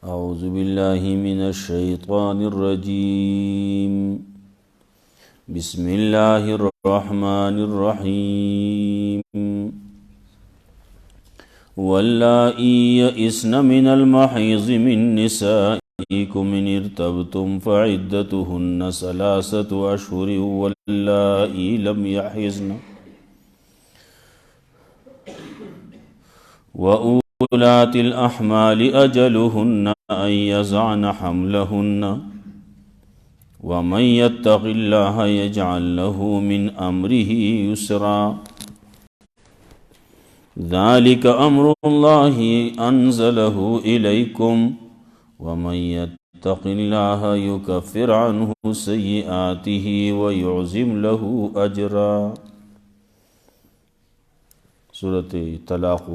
أعوذ بالله من الشيطان الرجيم بسم الله الرحمن الرحيم واللائي يئسن من المحيض من نسائكم إن ارتبتم فعدتهن 3 أشهر واللائي لم يحضن وأولاة الأحمال أجلهن أن يضعن حملهن ومن يتق الله يجعل له من أمره يسرا ذلك أمر الله أنزله إليكم ومن يتق الله يكفر عنه سيئاته ويعظم له أجرا. سورة طلاق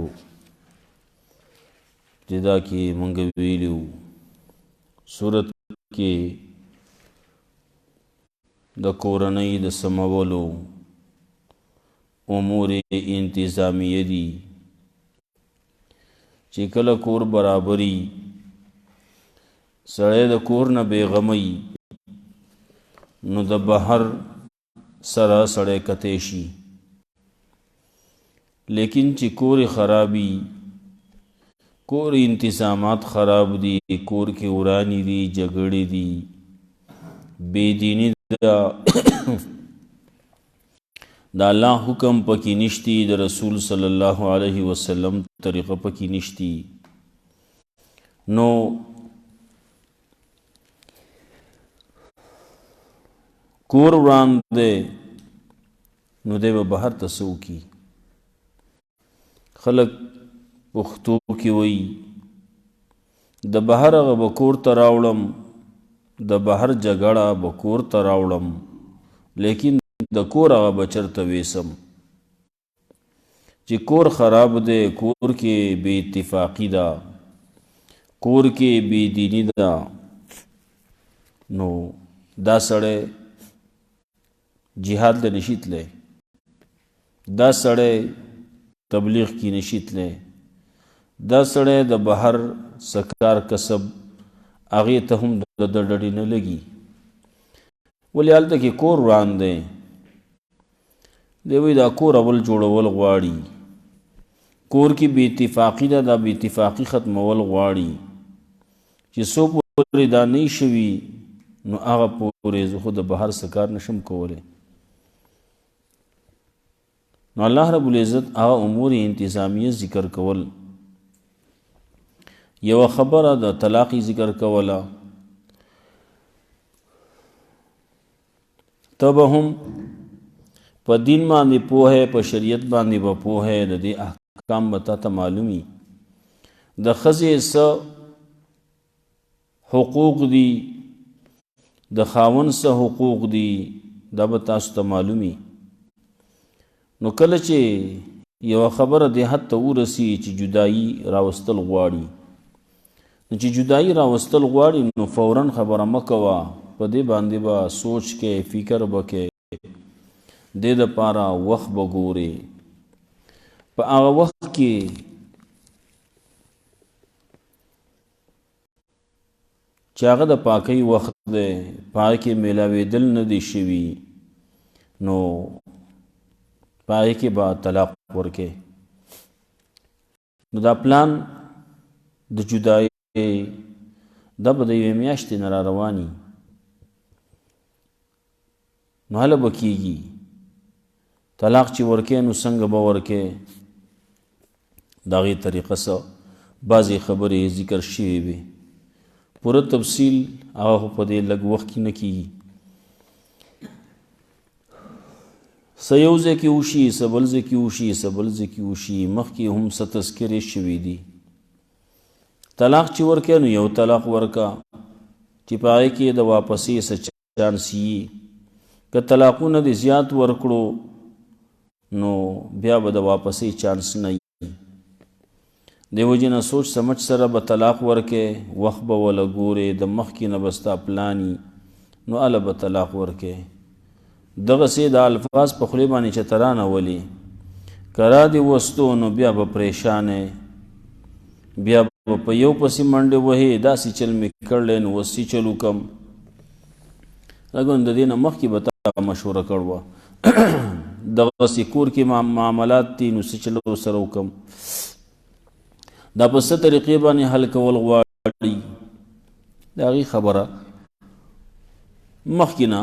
جدا کی منگویلیو سورت کی د کورنۍ د سمولو امور انتظامیه دي چې کله کور برابري سړی د کور نه بیغمي نو د بهر سره سړی کتی شي، لیکن چې کور خرابي، کور انتظامات خراب دي، کور کې ورانی دي، جګړې دي، بے دینی دا الله حکم پکې نشتی، د رسول صلی الله علیه وسلم طریقه پکې نشتی، نو کور وړاندې نو دی به بهر ته څه وکړي. خلک پښتو کې وایي د بهر هغه به کور ته راوړم، د بهر جګړه به کور ته راوړم، لیکن د کور هغه به چېرته ویسم. چې کور خراب دی، کور کې بې اتفاقي ده، کور کې بې دیني ده، نو دا سړی جهاد له نشي تلی، دا سړی تبلیغ کی نشي تلی، دا سړی د بهر سکار کسب هغې ته هم د ډډې نه لګي. ولې هلته کې کور وران دی، دی وایي دا کور اول جوړول غواړي، کور کې بې اتفاقي ده، دا بې اتفاقي ختمول غواړي. چې څو پورې دا نه شوي نو هغه پورې زه خو د بهر سکار نشم کولی. نو الله رب العزت هغه امور انتظامیه ذکر کول، یو خبره د طلاقی ذکر کوله، ته به هم په دین باندې پوهه، په شریعت باندې به پوهه، د دې احکام به تا ته معلومي، د ښځې څه حقوق دي، د خاوند څه حقوق دي، دا به تاسو ته معلومي. نو کله چې یو خبره دې حد ته ورسي چې جدایي راوستل غواړي، نو چې جدایي راوستل غواړي نو فوراً خبره مه کوه، په دې باندې به سوچ کې فکر به کې، دې دپاره وخت به ګورې. په هغه وخت کې چې هغه د پاکۍ وخت دی، په هغه کې میلاوېدل نه دي شوي، نو په هغې کې به طلاق ورکې. نو دا پلان د جدایۍ دا به د یوې میاشتې نه را رواني، نو هله به کېږي. طلاق چې ورکې نو څنګه به ورکې، د هغې طریقه څه بعضې خبرې ذکر شوې وي، پوره تفصیل هغه خو په دې لږ وخت کې نه کېږي. څه یو ځای کې وشي، څه بل ځای کې وشي، څه بل ځای کې وشي، مخکې هم څه تذکرې شوي دي. طلاق چې ورکې نو یو طلاق ورکه چې په هغې کې د واپسې څه چانس یي. که طلاقونه دې زیات ورکړو نو بیا به د واپسې چانس نه یي. دې وجې نه سوچ سمجھ سره به طلاق ورکې، وخت به وله ګورې، د مخکې نه به ستا پلاني، نو هله به طلاق ورکې. دغسې د الفاظ په خولې باندې چې ته رانولې، که را دې وستو نو بیا به پریشانې، بیا به په یو پسې منډې وهې داسې چل مې کړلی نو وسې چل وکړم لګون د دې نه مخکې به تا مشوره کړ وه دغسې کور کې معاملات دي نو څه چل ورسره وکړم دا په څه طریقې باندې حل کول غواړي د هغې خبره مخکې نه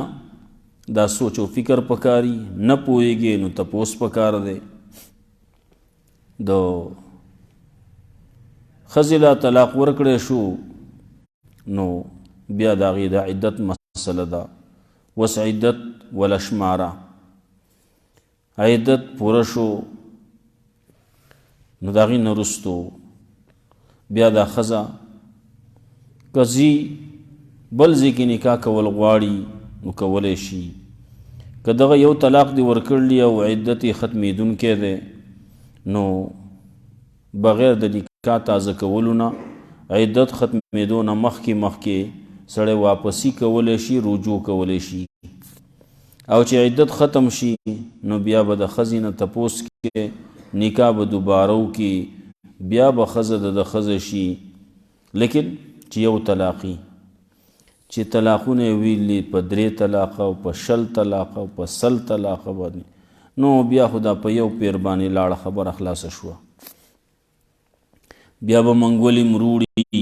دا سوچ او فکر پکاري نه پوهېږې نو تپوس پکار دی د ښځې لا طلاق ورکړی شو نو بیا د هغې د عدت مسله ده وس عدت ولا شماره عدت پوره شو نو د هغې نه وروستو بیا دا ښځه که ځي بل ځای کې نکاح کول غواړي نو کولی شي که دغه یو طلاق دې ورکړلی او عدت یې ختمېدونکی دی نو بغیر د نکاح تازه کولو نه عدت ختمېدو نه مخکې سړی واپسی کولی شي رجوع کولی شي او چې عدت ختم شي نو بیا به د ښځې نه تپوس کې نکاح به دوباره وکړي بیا به ښځه د ښځه شي لیکن چې یو طلاقي چې طلاقونه یې ویلي په 3 طلاقه او په 20 طلاقه او په 100 طلاقه باندې نو بیا خو دا په یو پیر باندې لاړه خبره خلاصه شوه بیا به منګولې مروړي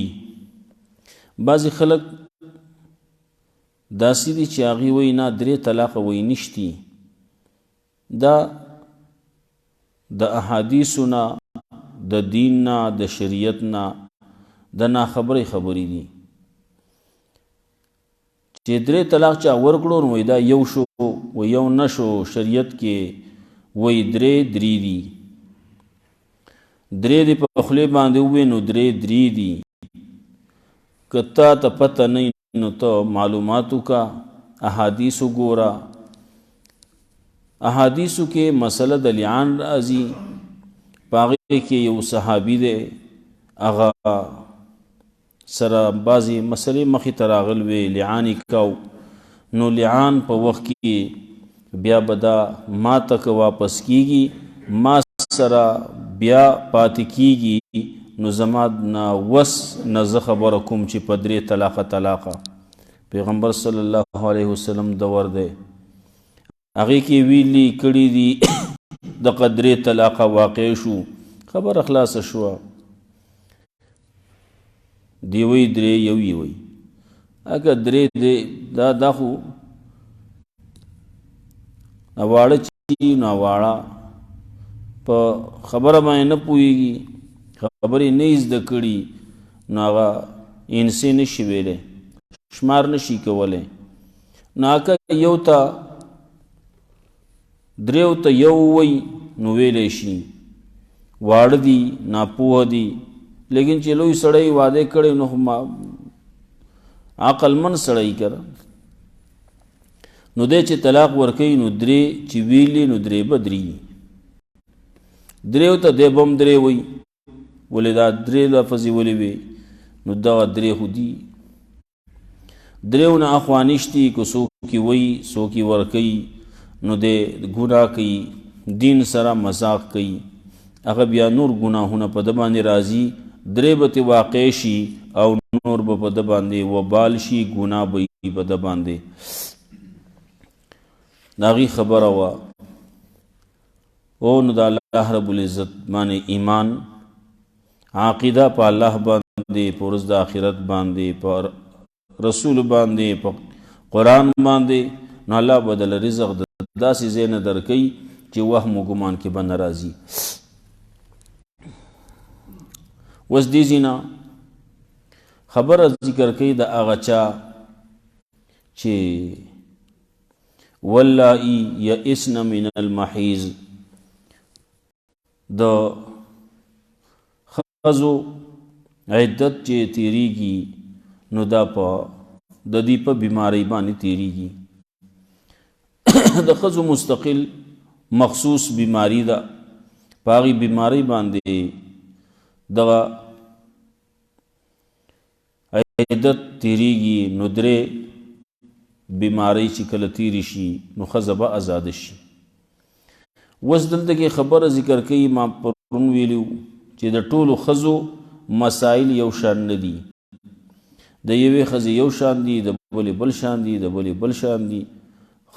بعضې خلک داسې دي چې هغې وایي نه 3 طلاقه وایي نشتي دا د احادیثو نه د دین نه د شریعت نه د ناخبرۍ خبرې دي چې 3 طلاق چا ورکړو نو وایي دا یو شو و یو نه شو شریعت کې وایي 3 دي 3 دې په خولې باندې ووایي نو 3 دي که تا ته پته نه نو ته معلوماتو کا احادیثو ګوره احادیثو کې مسله د لعان راځي په هغې کې یو صحابي دی هغه سره بعضې مسلې مخې ته راغلوې لعان یې کو نو لعان په وخت کې بیا به دا ما ته که واپس کیږي ما سره بیا پاتې کیږي نو زما نه وس نه زه خبره کوم چې په 3 طلاقه پیغمبر صلی الله علیه وسلم دور دی هغې کې ویلي کړي دي دغه 3 طلاقه واقع شو خبره خلاصه شوه دی وی 3 یو یې وی اگه 3 دی دا خو اواړه چې نو اواړه په خبره باندې نه پوهېږي خبرې نه یې زده کړي نو هغه انسې نشي ویلی شمار نشي کولی نو هغه یو ته 3 ته یو وی نو ویلی شي واړه دي ناپوهه دي لیکن چې لوی سړی واده کړی نو عقلمند سړی کړه نو دی چې طلاق ورکوي نو 3 چې ویلي نو 3 به 3 ته دی به هم 3 وی ولې دا 3 لفظې ولې وي نو دغه 3 خو دي 3 نه اخوا نشتي که څوک یې وی څوک یې ورکوي نو دی ګناه کوي دین سره مذاق کوي هغه بیا نور ګناهونه په ده باندې راځي 3 به ترې واقع شي او نور به په ده باندې وبال شي ګناه به یې په ده باندې د هغې خبره وه او نو د الله رب العزت باندې ایمان عقیده په الله باندې په ورځ د آخرت باندې په رسول باندې په قرآن باندې نو الله به دله رزق داسې ځای نه درکوي چې وهم و ګمان کې به نه راځي اوس دې ځینه خبره ذکر کوي د هغه چا چې واللائي یئسن من المحیض د ښځو عدت چې تیریږي نو دا په د دې په بیماری باندې تیریږي د ښځو مستقل مخصوص بیماری ده په هغې بیماری باندې دغه عدت تیریږي نو 3 بیماری چې کله تیری شي نو ښځه به آزاده شي اوس دلته کې خبره ذکر کوي ما پرون ویلو چې د ټولو ښځو مسائل یو شان نه دي، د یوې ښځې یو شان دي، د بلې بل شان دي، د بلې بل شان دي.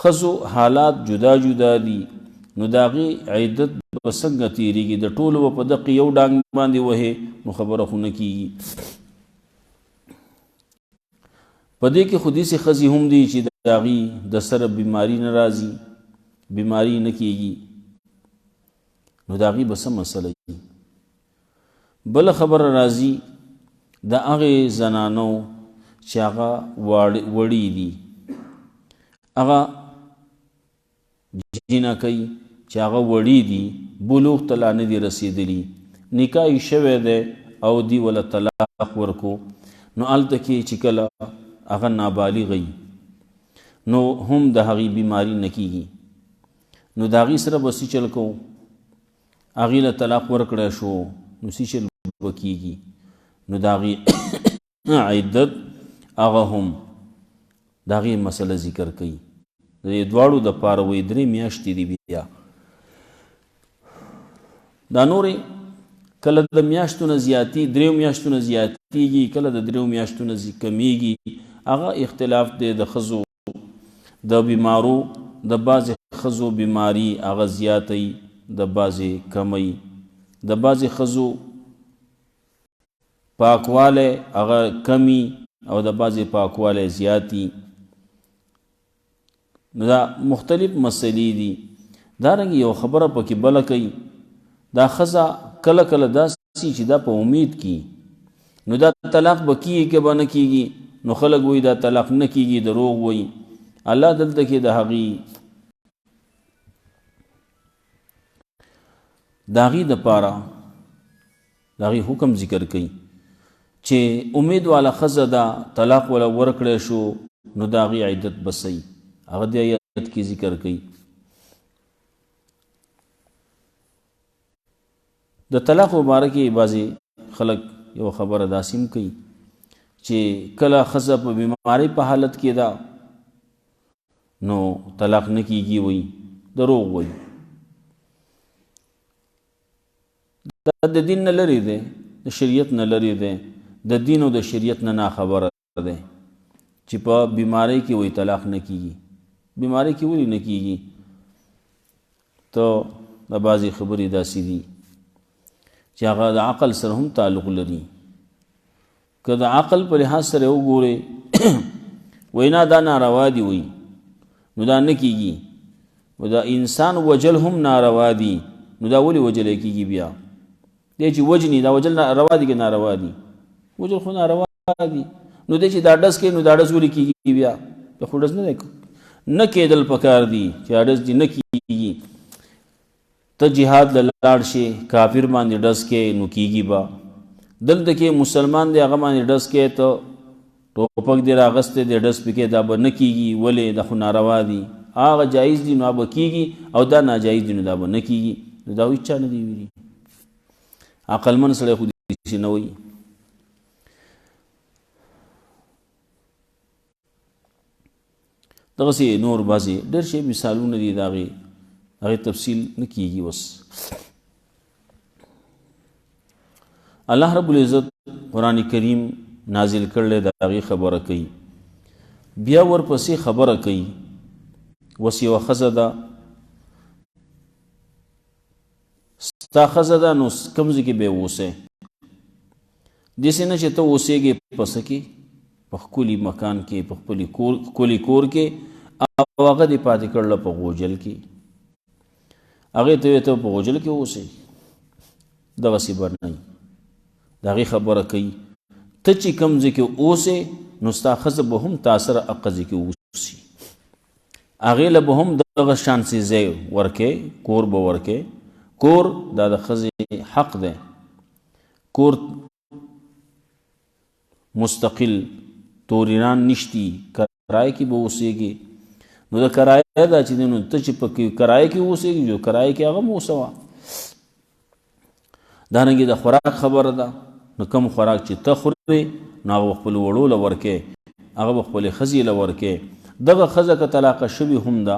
ښځو حالات جدا جدا دي، نو د هغې عدت به څنګه تېرېږي؟ د ټولو به په دقې یو ډانګ باندې وهې، نو خبره خو نه کېږي. په دې کې خو داسې ښځې هم دي چې د هغې د سره بیماري نه راځي، بیماري نه کېږي، نو د هغې به څه مسله وي؟ بله خبره راځي د هغې زنانو چې هغه وړي دي، هغه جینکۍ چې هغه وړي دي، بلوغ ته لا نه دي رسېدلي، نکاح یې شوی دی او دی وله طلاق ورکو، نو هلته کې چې کله هغه نابالغ نو هم د هغې بیماري نه کېږي، نو د هغې سره به څه چل کوو؟ هغې له طلاق ورکړی شو، نو څه چل به کېږي؟ نو د هغې عدت هغه هم د هغې مسله ذکر کوي. د دې دواړو دپاره وایي 3 میاشتې دي. بیا دا نورې کله د میاشتو نه زیاتې 3 میاشتو نه زیاتېږي، کله د 3 میاشتو نه کمیږي. هغه اختلاف دی د ښځو د بیمارو، د بعضې ښځو بیماري هغه زیاتی، د بعضې کمی، د بعضې ښځو پاکوالی هغه کمی او د بعضې پاکوالی زیاتی. نو دا مختلف مسلې دي. دارنګه یو خبره پکې بله کوي، دا ښځه کله کله داسې چې دا په امید کی، نو دا طلاق به کیږي که به نه کیږي؟ نو خلک وایي دا طلاق نه کیږي، دروغ وایي. الله دلته کې د هغې دپاره د هغې حکم ذکر کوي چې امید والا ښځه دا طلاق ولا ورکړی شو، نو د هغې عدت به صحیح، هغه د آیت کې ذکر کوي. د طلاق مبارک کې بعضې خلک یو خبره داسې هم کوي چې کله ښځه په بیمارۍ په حالت کې ده نو طلاق نه کېږي، وایي دروغ وایي. دا د دین نه لرې دی، د شریعت نه لرې دی، د دین او د شریعت نه ناخبره دی چې په بیمارۍ کې وایي طلاق نه کېږي. بیمارۍ کې ولې نه کېږي؟ ته د بعضې خبرې داسې دي چې هغه د عقل سره هم تعلق لري. که د عقل په لحاظ سره وګورې وینا دا ناروا دي وایي، نو دا نه کېږي. و دا انسان وجل هم ناروا دي، نو دا ولې وجلی کېږي؟ بیا دی چې وجني، دا وجل روا دي که ناروا دي؟ وجل خو ناروا دي. نو دی چې دا ډز کوي، نو دا ډز ولې کېږي؟ بیا خو ډز نه دی، نه کېدل پکار دي چې ډز دي نه کېږي. ته جهاد له لاړ شې، کافر باندې ډز کې، نو کېږي به. دلته کې مسلمان دی، هغه باندې ډز کې، ته ټوپک دی راغستی دی ډز پکې، دا به نه کېږي. ولې؟ دا خو ناروا دي. هغه جایز دي نو به کېږي، او دا ناجایز دي نو دا به نه کېږي. نو دا هیڅ چا نه دی ویلي. عقلمن سړی خو داسې نه وایي. دغسې نور بعضې ډېر شی مثالونه دي، د هغې تفصیل نه کېږي. اوس الله رب العزت قرآن کریم نازل کړلی، د هغې خبره کوي. بیا ورپسې خبره کوي، اوس یوه ښځه ده، ستا ښځه ده، نو کوم ځای کې به یې اوسئ؟ داسې نه چې ته اوسېږې په څه کې؟ په ښکلي مکان کې، په ښکلي کور کې، او هغه دې پاتې کړله په غوجل کې. هغې ته ته په غوجل کې اوسئ، دغسې به نه وي. د هغې خبره کوي، ته چې کوم ځای کې اوسې، نو ستا ښځه به هم تا سره هغه ځای کې اوسي. هغې له به هم دغه شان سي ځای ورکې، کور به ورکې. کور دا د ښځې حق دی. کور مستقل توریران نشتی، کرایه کې به اوسېږي. نو د کرایه دا چې دی، نو ته چې په کرایه کې اوسېږي، جو کرایه کې هغه هم اوسوه. دارنګې د خوراک خبره ده، نو کوم خوراک چې ته خورې، نو هغه به خپلو وړو له ورکې، هغه به خپلې ښځې له ورکې. دغه ښځه که طلاقه شوې هم ده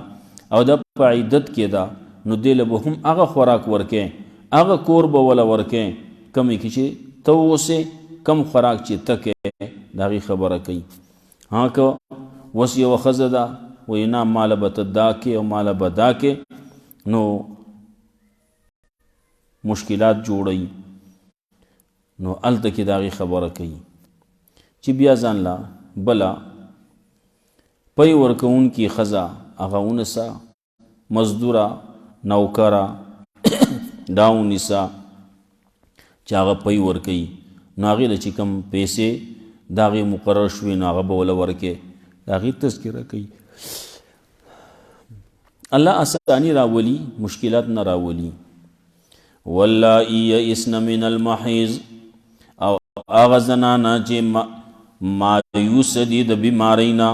او د په عدت کې ده، نو دې له به هم هغه خوراک ورکې، هغه کور به وله ورکې کومې کې چې ته اوسې کم خوراک چې ته کې د هغې خبره کوي. ها که اوس یوه ښځه ده وایي نه ماله به ته دا کې او ماله به دا کې، نو مشکلات جوړوي. نو هلته کې د هغې خبره کوي چې بیا ځان له بله پی ورکوونکي ښځه هغه ونیسه، مزدوره نوکره دا ونیسه چې هغه پی ورکوي. نو هغې له چې کوم پیسې د هغې مقرر شوي نو هغه به وله ورکې، د هغې تذکره کوي. الله آسانی راولي، مشکلات نه راولي. واللائي یئسن من المحیض، او هغه زنانه چې مایوس دي د بیمارۍ نه،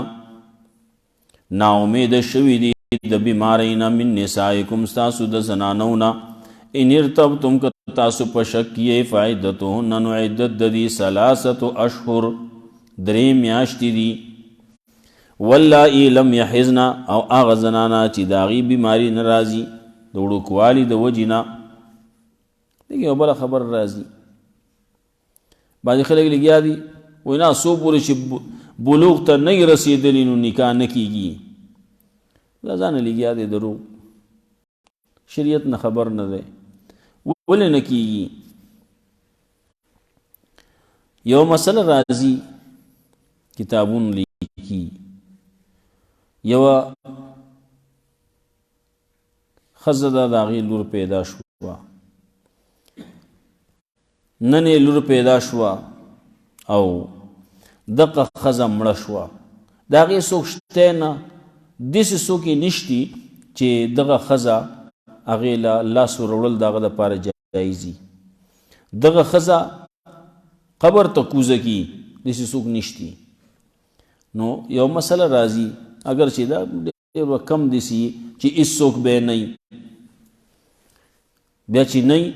ناامیده شوي دي د بیمارۍ نه، من نسائکم ستاسو د زنانو نه، ان ارتبتم که تاسو په شک یې، فعدتهن نو عدت د دې 3 اشهر 3 میاشتې دي. واللائي لم یحضن، او هغه زنانه چې د هغې بیماري نه راځي د وړوکوالي د وجې نه. دغې یو بله خبره راځي، بعضې خلک لګیا دي وایي نه څو پورې چې بلوغ ته نه یې رسېدلي نو نکاح نه کېږي. دا ځانه لګیا دی دروغ، شریعت نه خبر نه دی، ولې نه کېږي. یو مسله راځي کتابونه لیکي، یوه ښځه ده د هغې لور پیدا شوه، نن یې لور پیدا شوه او دغه ښځه مړه شوه. د هغې څوک شتی نه، داسې څوک یې نشتي چې دغه ښځه هغې له لاس وروړل د هغه دپاره جایز وي. دغه ښځه قبر ته کوزه کي، داسې څوک نشتي. نو یو مسله راځي، اگر چې دا ډېر کم داسې چې هېڅوک به یې نه وي، بیا چې نه وي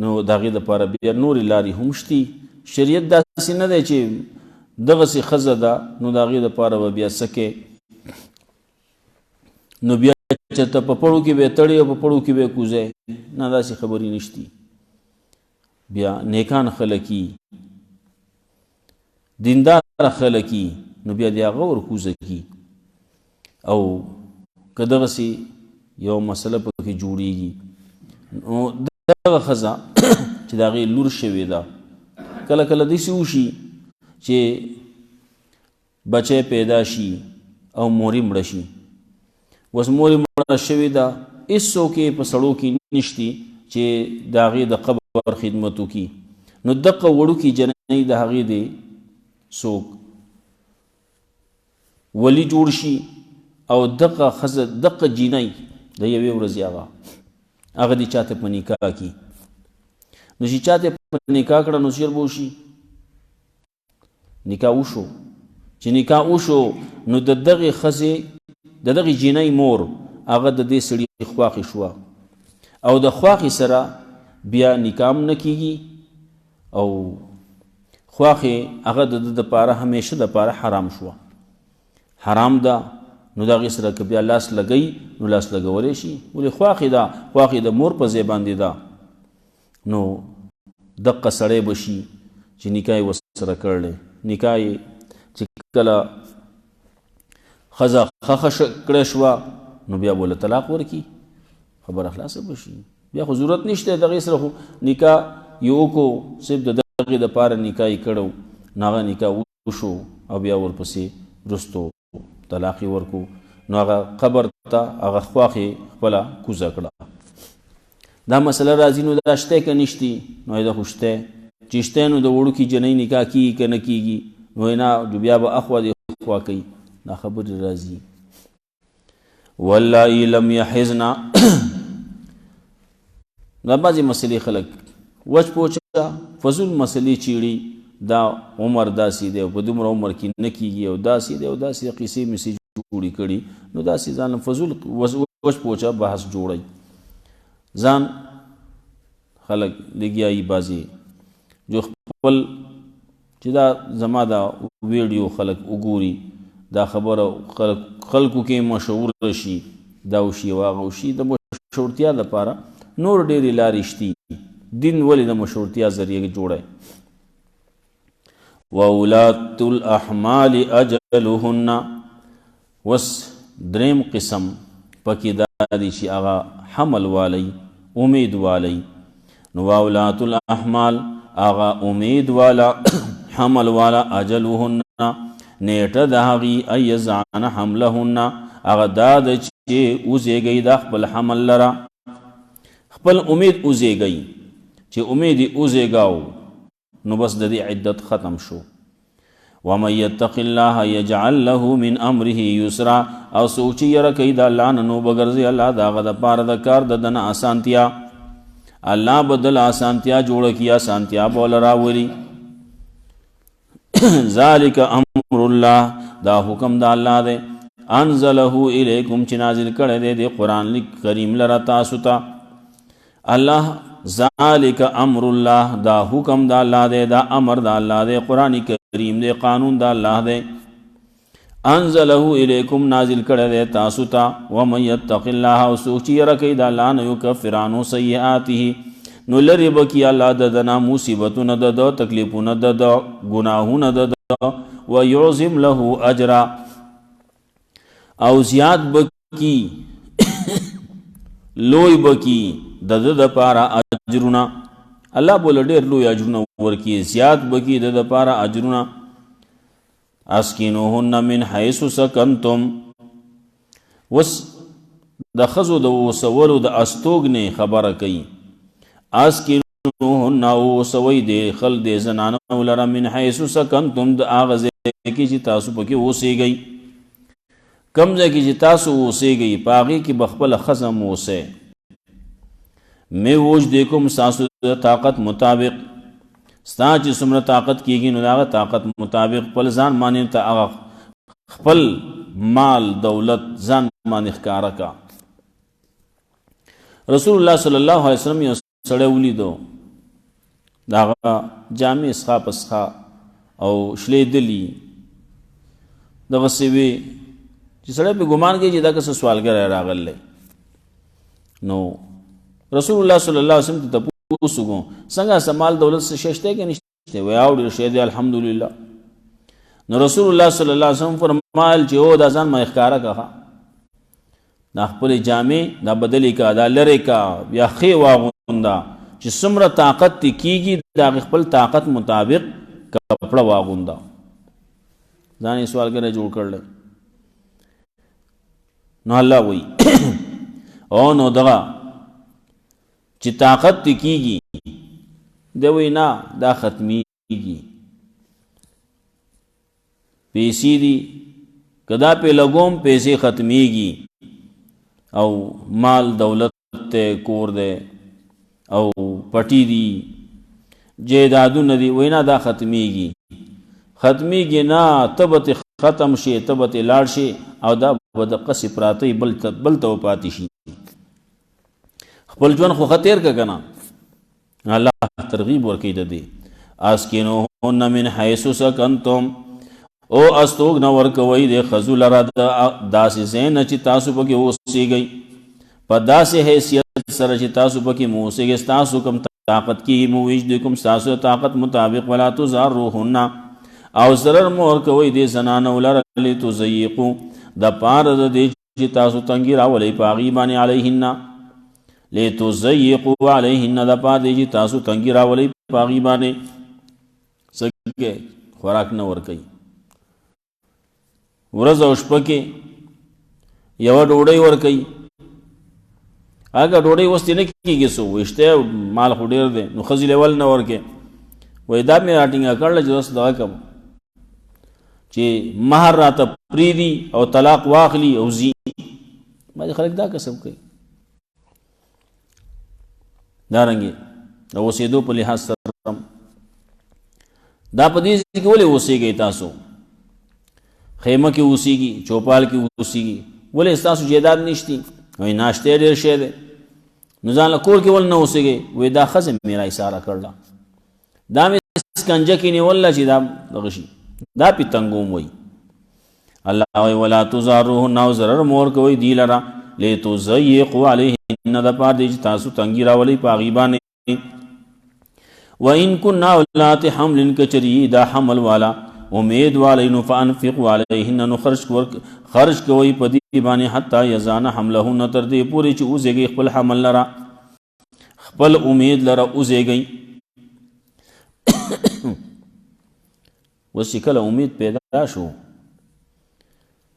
نو د هغې دپاره بیا نورې لارې هم شتي. شریعت داسې نه دی چې دغسې ښځه ده نو د هغې دپاره به بیا څه کې، نو بیا چېرته په پړو کې به یې تړي او په پړو کې به یې کوزی، نه داسې خبرې نشتي. بیا نیکان خلک وي، دینداره خلک وي، نو بیا د هغه ورکوزه کي. او که دغسې یو مسله پکې جوړیږي نو دغه ښځه چې د هغې لور شوې ده، کله کله داسې وشي چې بچی پیدا شي او مورې مړه شي. اوس مورې مړه شوې ده، هېڅوک یې په سړو کې نشتي چې د هغې د قبر خدمت وکړي. نو دغه وړوکي جنۍ د هغې دی څوک ولی جوړ شي، او دغه ښځه دغه جینۍ د یوې ورځې هغه دې چاته په نکاح کي. نو چې چاته په نکاح کړه نو ژر به وشي، نکاح وشو. چې نکاح وشو نو د دغې ښځې د دغې جینۍ مور هغه د دې سړي خواښې شوه، او د خواښې سره بیا نکاح هم نه کېږي، او خواښې هغه د ده دپاره همیشه دپاره حرام شوه، حرام ده. نو د هغې سره که بیا لاس لګوي نو لاس لګولی شي، ولې خواښې ده، خواښې د مور په ځای باندې ده. نو دقه سړی به شي چې نکاح یې ورسره کړلی، نکاح یې چې کله ښځه ښخه کړې شوه نو بیا به له طلاق ورکړي، خبره خلاصه به شي. بیا خو ضرورت نشته د هغې سره خو نکاح یې وکړو، صرف د دغې دپاره نکاح یې کړو، نو هغه نکاح وشو او بیا ورپسې وروستو طلاق یې ورکو، نو هغه قبر ته هغه خواښې خپله کوزه کړه. دا مسله راځي نو دا شتی که نشتي، نو دا خو شتی، چې شتی نو د وړوکي جنۍ نکاح کېږي که نه کېږي، نو نه بیا به اخوا دې خوا کوي. دا خبرې راځي. واللائي لم یحضن، دا بعضې مسلې خلک وچ پوچه فضول مسلې چیړي، دا عمر داسې دی او په دومره عمر کې نه کېږي او داسې دی او داسې قیسې مسې جوړې کړي، نو داسې ځان فضول وچ پوچه بحث جوړوي. ځان خلک لګیایي بعضې جو خپل چې دا زما دا ویډیو خلک وګوري، دا خبره خلکو کې مشهور شي، دا وشي او هغه وشي. د مشهورتیا دپاره نور ډېرې لارې شتي، دین ولې د مشهورتیا ذریعه جوړی. وَأُولَاتُ الْأَحْمَالِ أَجَلُهُنَّ. وس دریم قسم پکی دادی چی آغا حمل والی امید والی نو وَأُولَاتُ الْأَحْمَالِ آغا امید والا حمل والا اجلهن نیٹه داغی ایزعن حملهن آغا داد چی اوزی گئی دا خپل حمل لرا خپل امید اوزی گئی چی امیدی اوزی گاو نو بس دی عدت ختم شو. وَمَن يَتَّقِ اللَّهَ يَجْعَلْ لَهُ مِنْ أَمْرِهِ يُسْرًا. او سوچی یرکی دا اللہ ننو بگرزی اللہ دا غد پار دا کار دا دن آسانتیا اللہ بدل آسانتیا جوڑ کیا آسانتیا بول راولی. ذالک امر اللہ دا حکم دا اللہ دے انزلہو الیکم چی نازل کردے دے قرآن کریم لرا تاسوتا. اللہ ذالک امر اللہ دا حکم دا اللہ دے دا امر دا اللہ دے قرآن کریم دے قانون دا اللہ دے انزلہو الیکم نازل کردے تاسوتا. ومن یتق اللہ وسوچی رکی دا اللہ نیکفرانو سیئاته نو لری بکی اللہ ددنا مصیبتو ندد تکلیفو ندد گناہو ندد ویعظم له اجرا او زیاد بکی لوی بکی دد پارا اجرنا اللہ بولا دیر لوی اجرنا ورکی زیاد بکی دد پارا اجرنا. اسکینوہن من حیث سکنتم وس دا خزو دا وسولو دا استوگنے خبر کئی اسکینوہن وسوی دے خل دے زنانو لرا من حیث سکنتم دا آغازے کی چی تاسو پکی وسے گئی کمزے کی چی تاسو وسے گئی پاگی کی بخبل خزم وسے میں ووج دیکم ساسو طاقت مطابق ستا چی سمر طاقت کیگی نو داغا طاقت مطابق پل زان مانی تا آغا خپل مال دولت زان مانی خکارا کا. رسول اللہ صلی اللہ علیہ وسلم یہ سڑے اولی دو داغا جامع اسخا پسخا او شلی دلی داغا سیوی چی سڑے پہ گمان کی جی دا کسا سوال گر راغل لے نو رسول اللہ صلی اللہ علیہ وسلم تا سگوں سنگا سمال دولت سے ششتے کہ نشتے ویاوڑی رشید الحمدللہ. نو رسول اللہ صلی اللہ علیہ وسلم فرمائل چی او دا زان ما اخکارا کہا دا خپل جامع دا بدلی کا دا لرے کا یا خی واغوندا چی سمر طاقت تی کیگی دا خپل طاقت مطابق کپڑا واغوندا زانی سوال کرے جوڑ کر لے. نو اللہ وی او نو دغا چی طاقت تی کی گی دوی نا دا ختمی گی پیسی دی کدا پہ لگوم پیسے ختمی گی او مال دولت تے کور دے او پٹی دی جیدادو ندی وی نا دا ختمی گی نا تبت ختم شے تبت لاڑ شے او دا بدقسی پراتی بلتو پاتی شی خپل جون خو خطیر کا کنا اللہ ترغیب ورکی دے. اسکینوہن من حیث سکنتم او استوگ نور کوئی دے خزو لرا داسی زین چی تاسو پکی اوسی گئی پا داسی حیثیت سر چی تاسو پکی موسی گئی ستاسو کم طاقت کی مویج دیکم ستاسو طاقت مطابق ولا تزاروہن او ضرر مور کوئی دے زنانو لرا لی تزیقو دا پار دے چی تاسو تنگی راولی پاغیبانی علیہن لے تو زیقو علیہن دا پا دے جی تاسو تنگی راولی پاغی بانے سکے خوراک نور کئی ورز اوشپکے یو ڈوڑی ور کئی آگا ڈوڑی وستی نکی گی سو وشتے مال خوڑیر دے نو خزی لیول نور کے وہ اداب میں راٹنگا کر لے جو دست دعا کم چی مہر راتا پریدی او طلاق واخلی او زی باید خلق دا کسب کئی دارنگی دا وسیدو پا لحاظ سرم دا پا دیسی کی ولی وسی گئی تاسو خیمہ کی وسی گی چوپال کی وسی گی ولی استاسو جیداد نشتی وی ناشتے دیر شیدے نزان لکور کی ول نہ وسی گئی وی دا خزم میرا اشارہ کرلا دا میں اسکنجا کی نیولا چی دا غشی دا پی تنگوم وی اللہ وی ولا تزاروہ ناو ضرر مور کوئی دی لرا لے تو زیقو علیہن دا پار دیج تاسو تنگی راولی پاغیبانے وَإِن كُنَّا أُولَاتِ حَمْلٍ کچری دا حمل والا امید والی نو فانفقوا علیہن نو خرج کوئی پدی بانی حتی یزان حملہن تر دی پوری چی اوزے گئی خپل حمل لرا خپل امید لرا اوزے گئی وسی کل امید پیدا شو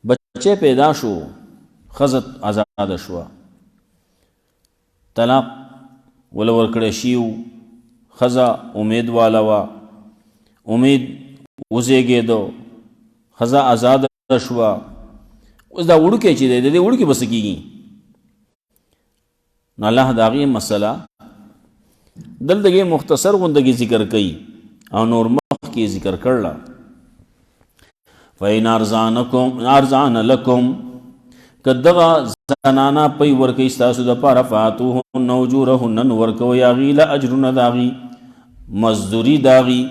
بچے پیدا شو خزت آزاد شوا طلاق ولور کڑشیو خزا امید والا وا امید اوزے گے دو خزا آزاد شوا اس دا اڑکے چی دے دے اڑکے بس کی گی نا اللہ داغی مسئلہ دلدگی مختصر غندگی ذکر کئی او نور مخ کی ذکر کرلا فَإِنْ أَرْزَانَ لَكُمْ کدغا زنانا پی ورکی استاسو دا پارا فاتوهن وجورهن ورکو یاغی لأجرن داغی مزدوری داغی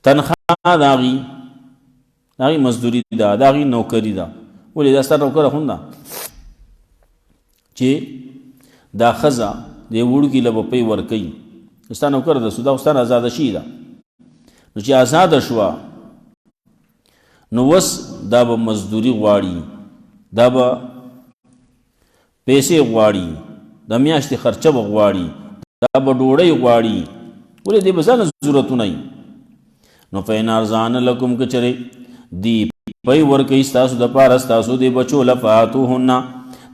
تنخواہ داغی مزدوری داغی نوکری دا ولی دا سر نوکر خوندا چی دا خزا دے وڑکی لبا پی ورکی استا نوکر دا سودا استان آزاد شی دا نو چی آزاد شوا نو وس دا با مزدوری غواړي دا با پیسے غواړي دا میاشت خرچه غواړي دا با ډوډۍ غواړي ولې دې بزانه ضرورت نه نو فین ارزان لکم کچره دی پای ورکې تاسو د پاره تاسو دې بچو لفاتوهن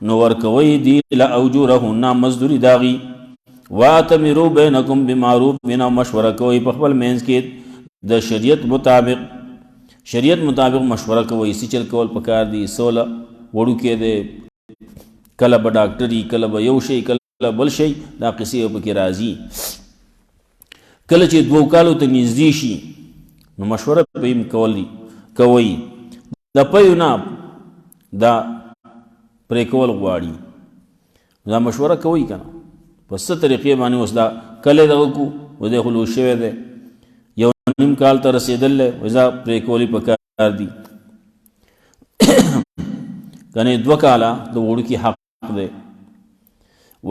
نو ورکوي دی لا اوجورهن مزدوری داغي واتمروا بینکم بمعروف بنا مشوره کوي په خپل مینس کې د شریعت مطابق مشورہ کوي سی چل کول پکار دی سولا وړو کې دے کله به ډاکټري کله به یو شی کله بل شی دا قصې په کې راځي کله چې دوه کالو ته نږدې شي نو مشوره به کوي د پيونا دا پرې کول غواړي دا مشوره کوي کنه په ست طریقې باندې اوس دا کله دا کو و دې خلو شوی دی یو نیم کال ته رسیدل وزا پرې کولی پکار دی کنه دو کالا د وړو کې حق دی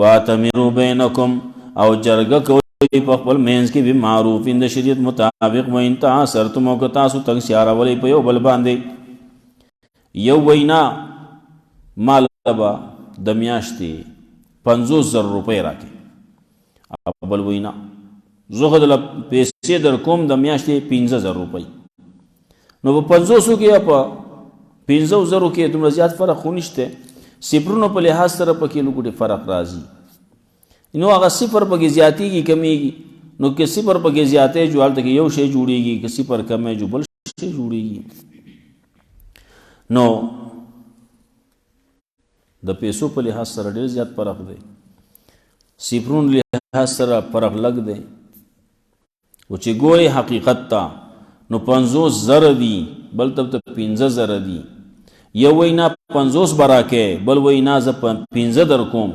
واتمروا بینکم او جرګه کوي په خپل مینس کې به معروف د شریعت مطابق و ان تاسرتم او که تاسو تنگ سیاره ولې په یو بل باندې یو وینا مال با د میاشتې 50,000 روپۍ راکې بل وینا زه د پیسې در کوم د میاشتې 15,000 روپۍ نو په 500 کې په 15,000 کې دومره زیات فرق خو نشته صفرونو په لحاظ سره پکې لږ فرق راځي نو هغه صفر پکې زیاتېږي کمیږي نو کې صفر پکې زیاتې جو حالت کې یو شی جوړیږي کې صفر کمې جو بل شی جوړیږي نو د پیسو په لحاظ سره ډېر زیات فرق دی صفرونو لحاظ سره فرق لګ دی و چې ګوري حقیقت تا نو 50,000 دی بل تب 15,000 دی یو وینا 50 براکه بل وینا ز 15 در کوم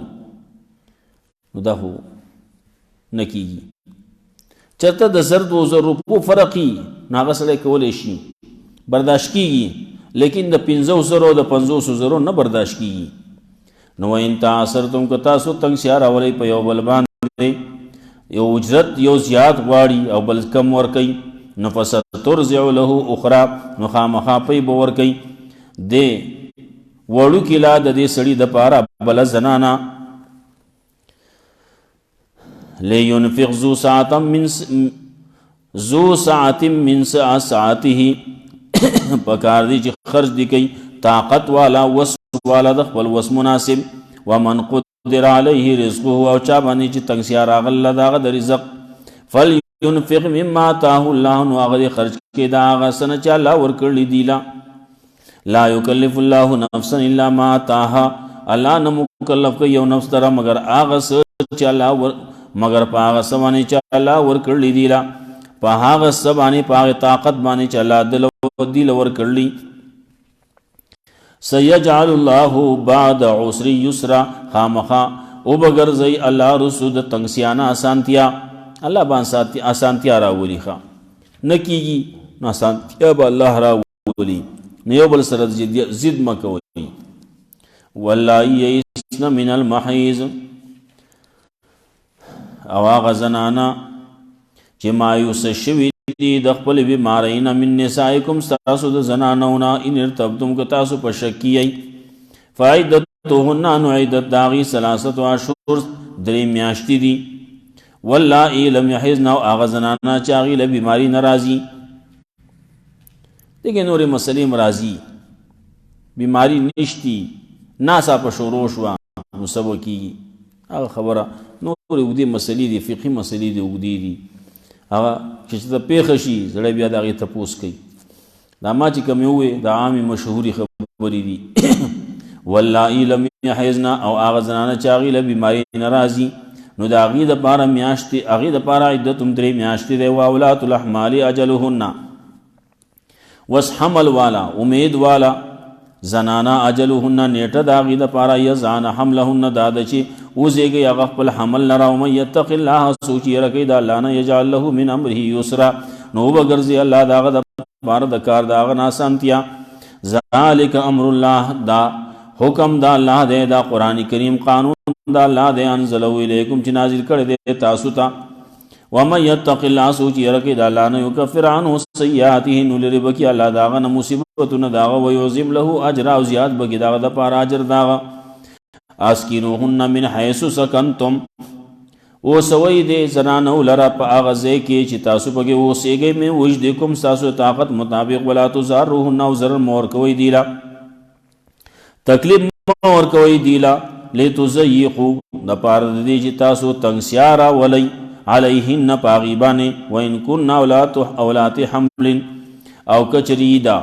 نو دا هو نکیږي چرته د 2,000 روپو فرقي ناغه سره کولې شي برداشت کیږي لیکن د 15,000 او د 500,000 نه برداشت کیږي نو ان تاسرتم که تاسو تنگ سیاره ولې په یو بل باندې یو اجرت یو زیات غواړي او بل کم ورکي نفس ترزع له اخرى نو خامخا پي باور کوي دے وړو کې لا د دې سړي د پاره بل زنانا لينفق ذو ساعة من ساعته پکار دی چې خرج دی کوي طاقت والا وس والا د خپل وس مناسب ومن قدر عليه رزقه او چا باندې چې تنگ سیار اغل داغه د رزق فلينفق مما آتاه الله نو هغه خرج کې دا هغه سن چې الله ورکړي دی لا يكلف الله نفسا الا ما آتاها الله نه مکلف کوي یو نفس تر مگر هغه چې الله مگر په هغه سمانه چې الله ورکړي دی په هغه سمانه په هغه طاقت باندې چې الله دل ورکړي سيجعل الله بعد عسر يسرا خامخا او بغرزي الله رسود تنگسیانا آسانتیا الله باندې آسانتیا راولي ښا نکیږي نو آسانتیا به الله راولي نیو بل سره ضد مکوي والله يئسن من المحيض او هغه زنانا چې مایوس شوي دي د خپل بیماری نه من نسائکم ستاسو د زنانونا ان ارتبتم که تاسو په شک کیئ فعدتهن نو عدت داغي 3 اشهر 3 میاشتې دي واللائي لم يحضن او هغه زنانا چې هغې له بیماري نه راځي دغې نورې مسلې م راځي بیماری نشتی ناسا په شروع شوه نو څه به کېږي هغه خبره نورې اوږدې مسلې دي فقهي مسلې دي اوږدې دي هغه چې ته پیښه شي زړی بیا د هغې تپوس کوي دا ما چې کومې ووې د عامې مشهورې خبرې دي واللائي لم يحضن او هغه زنانه چې هغې له بیماري نه راځي نو د هغې دپاره میاشتې هغې دپاره عدت هم 3 میاشتې دی واولات الاحمال اجلهن وس حمل والا امید والا زنانا اجلهن نیټه د هغې دپاره یضعن حملهن دا ده چې وزیږي هغه خپل حمل لره ومن یتق الله څوک چې یره کوي د الله نه یجعل له من امره یسرا نو وبګرځي الله د هغه دپاره د کار د هغه نه اسانتیا ذلک امر الله دا حکم دا الله دی دا قرآن کریم قانون دا الله دی انزلو الیکم چې نازل کړی دی تاسو ته ومن یتق الله څوک چې یره کوي د الله نه یکفر عنه سیئاته نو لرې به کړي الله د هغه نه مصیبتونه د هغه ویعظم له اجر او زیات به کړي د هغه دپاره اجر د هغه اسکینوهن من حیث سکنتم اوسوئ دې زنانو لره په هغه ځای کې چې تاسو پکې اوسېږئ من وجدکم ستاسو طاقت مطابق ولا تضاروهن او ضرر مه ورکوئ دوی له تکلیف مه ورکوئ دوی له لتضیقوا دپاره د دې چې تاسو تنګسیا راولئ علیهن په هغې باندې وان کن اولات حمل او کچري دا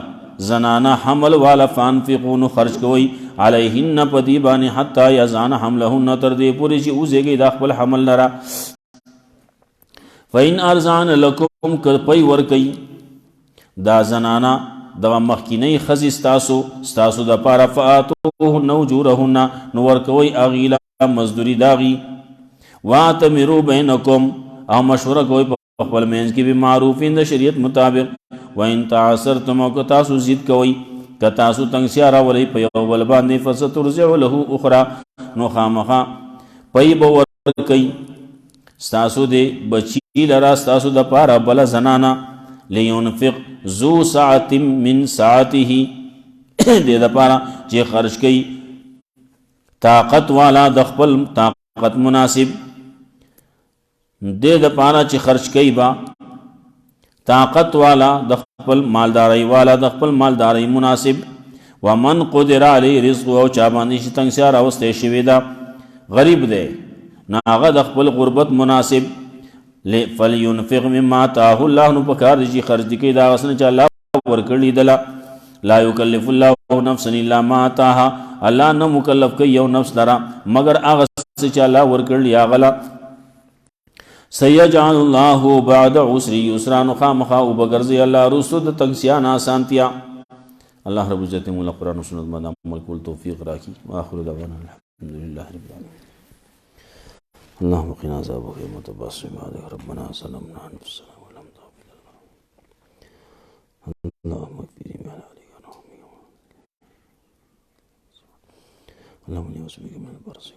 زنانه حمل والا فانفقوا نو خرج کوئ علیهن په دې باندې حتی یضعن حملهن تر دې پورې چې وزیږي دا خپل حمل لره فإن ارضعن لکم که پی ورکوي دا زنانه دغه مخکینۍ ښځې ستاسو دپاره فآتوهن اجورهن نو ورکوئ هغې له مزدوري د هغې واعتمروا بینکم او مشوره کوئ په خپل منځ کې بمعروفین د شریعت مطابق وان تعاثرتم او که تاسو ضد کوئ که تاسو تنګسیا راولئ په یو بل باندې فسترجع له اخرى نو خامخا پی به ورکوئ ستاسو د بچي لره ستاسو دپاره بله زنانه لینفق ذو ساعت من ساعته دې دپاره چې خرج کوي طاقت والا د خپل طاقت مناسب دې دپاره چې خرج کوي با طاقت والا د خپل مالدارۍ والا د خپل مالدارۍ مناسب ومن قدر علی رزق او چا باندې چې تنګسیا راوستی شوې ده غریب دی نو هغه د خپل غربت مناسب فلینفق مما آتاه الله نو پکار دی چې خرج کوي د هغه څه نه چې الله ورکړي دله لا یکلف الله نفسا الا ما آتاها الله نه مکلف کوي یو نفس لره مگر هغه څه چې الله ورکړي هغه له سیجعل الله بعد عسر یسرا نو خامخا وبګرځي الله رسو د تنګسیا نه اسانتیا الله رب العزت موږ له قرآن او سنت باندې عمل کول توفیق راکړي واخر دعوانا الحمد لله رب العالمين اللهم قنا عذابك يوم تبعث عبادك ربنا ظلمنا انفسنا ولم تغفر لنا اللهم اغفر لي على عليك اللهم اعوذ بك من البرص